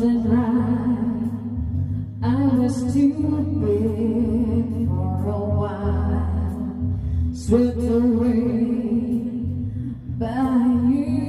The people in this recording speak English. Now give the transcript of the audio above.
wasn't right. I was stupid for a while, swept away by you.